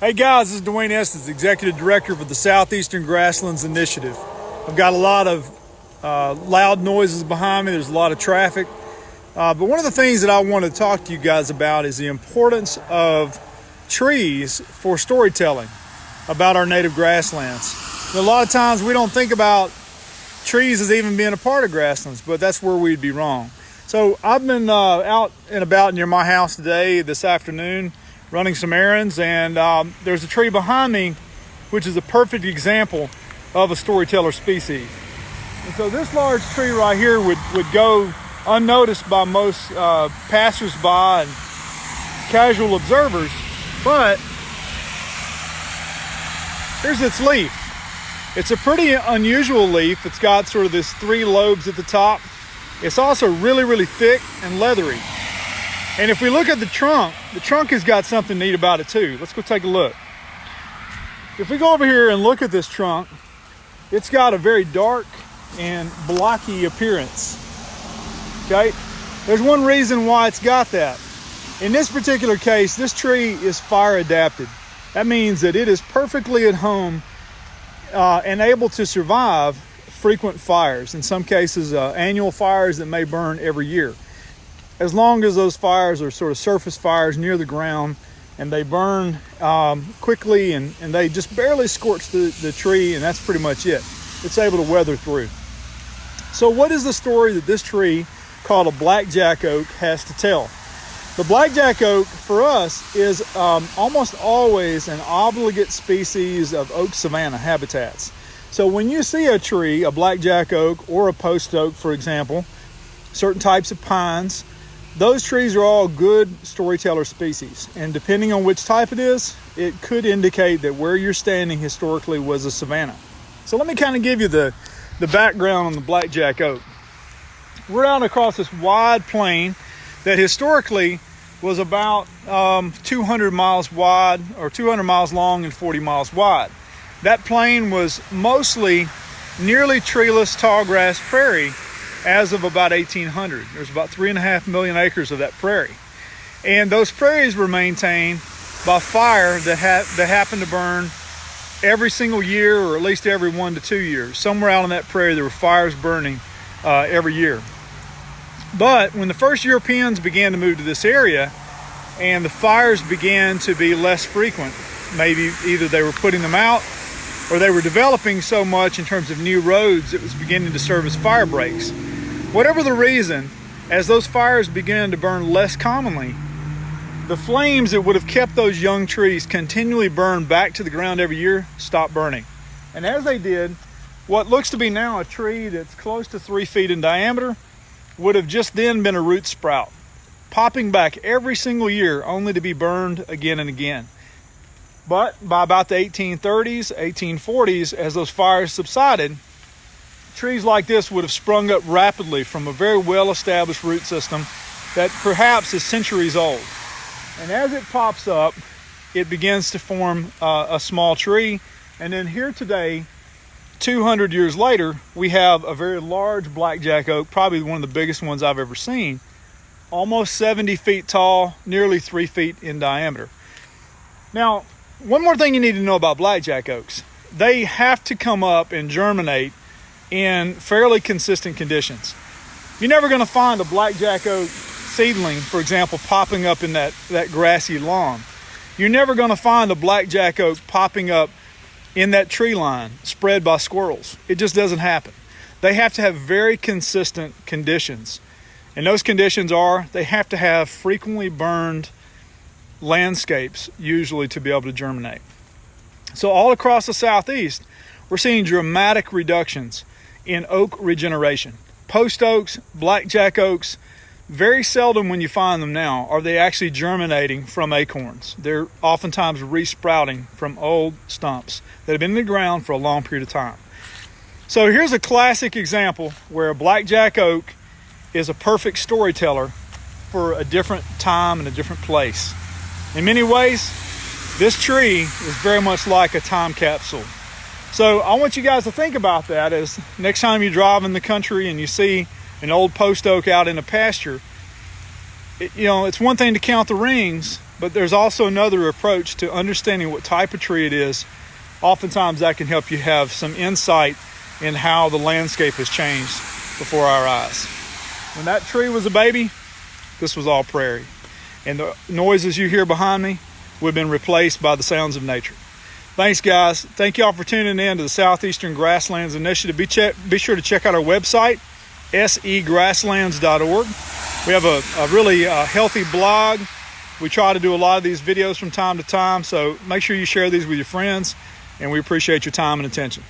Hey guys, this is Dwayne Estes, Executive Director for the Southeastern Grasslands Initiative. I've got a lot of loud noises behind me. There's a lot of traffic. But one of the things that I want to talk to you guys about is the importance of trees for storytelling about our native grasslands. A lot of times we don't think about trees as even being a part of grasslands, but that's where we'd be wrong. So I've been out and about near my house today, this afternoon, running some errands, and there's a tree behind me which is a perfect example of a storyteller species. And so this large tree right here would go unnoticed by most passersby and casual observers, but here's its leaf. It's a pretty unusual leaf. It's got sort of this 3 lobes at the top. It's also really thick and leathery. And if we look at the trunk has got something neat about it too. Let's go take a look. If we go over here and look at this trunk, it's got a very dark and blocky appearance. Okay? There's one reason why it's got that. In this particular case, this tree is fire adapted. That means that it is perfectly at home and able to survive frequent fires. In some cases, annual fires that may burn every year. As long as those fires are sort of surface fires near the ground and they burn quickly and they just barely scorch the tree, and that's pretty much it. It's able to weather through. So what is the story that this tree called a blackjack oak has to tell? The blackjack oak for us is almost always an obligate species of oak savanna habitats. So when you see a tree, a blackjack oak or a post oak, for example, certain types of pines, those trees are all good storyteller species, and depending on which type it is, it could indicate that where you're standing historically was a savanna. So let me kind of give you the background on the blackjack oak. We're out across this wide plain that historically was about 200 miles wide, or 200 miles long and 40 miles wide. That plain was mostly nearly treeless tallgrass prairie as of about 1800. There's about 3.5 million acres of that prairie. And those prairies were maintained by fire that happened to burn every single year, or at least every 1 to 2 years. Somewhere out on that prairie there were fires burning every year. But when the first Europeans began to move to this area and the fires began to be less frequent, maybe either they were putting them out or they were developing so much in terms of new roads it was beginning to serve as fire breaks. Whatever the reason, as those fires began to burn less commonly, the flames that would have kept those young trees continually burned back to the ground every year stopped burning. And as they did, what looks to be now a tree that's close to 3 feet in diameter would have just then been a root sprout, popping back every single year only to be burned again and again. But by about the 1830s, 1840s, as those fires subsided, trees like this would have sprung up rapidly from a very well-established root system that perhaps is centuries old. And as it pops up, it begins to form a small tree. And then here today, 200 years later, we have a very large blackjack oak, probably one of the biggest ones I've ever seen, almost 70 feet tall, nearly 3 feet in diameter. Now, one more thing you need to know about blackjack oaks. They have to come up and germinate in fairly consistent conditions. You're never going to find a blackjack oak seedling, for example, popping up in that grassy lawn. You're never going to find a blackjack oak popping up in that tree line spread by squirrels. It just doesn't happen. They have to have very consistent conditions. And those conditions are, they have to have frequently burned landscapes, usually, to be able to germinate. So all across the Southeast, we're seeing dramatic reductions in oak regeneration. Post oaks, blackjack oaks, very seldom when you find them now are they actually germinating from acorns. They're oftentimes re-sprouting from old stumps that have been in the ground for a long period of time. So here's a classic example where a blackjack oak is a perfect storyteller for a different time and a different place. In many ways, this tree is very much like a time capsule. So I want you guys to think about that as next time you drive in the country and you see an old post oak out in a pasture. It's one thing to count the rings, but there's also another approach to understanding what type of tree it is. Oftentimes that can help you have some insight in how the landscape has changed before our eyes. When that tree was a baby, this was all prairie. And the noises you hear behind me would have been replaced by the sounds of nature. Thanks, guys. Thank you all for tuning in to the Southeastern Grasslands Initiative. Be sure to check out our website, segrasslands.org. We have a really healthy blog. We try to do a lot of these videos from time to time, so make sure you share these with your friends, and we appreciate your time and attention.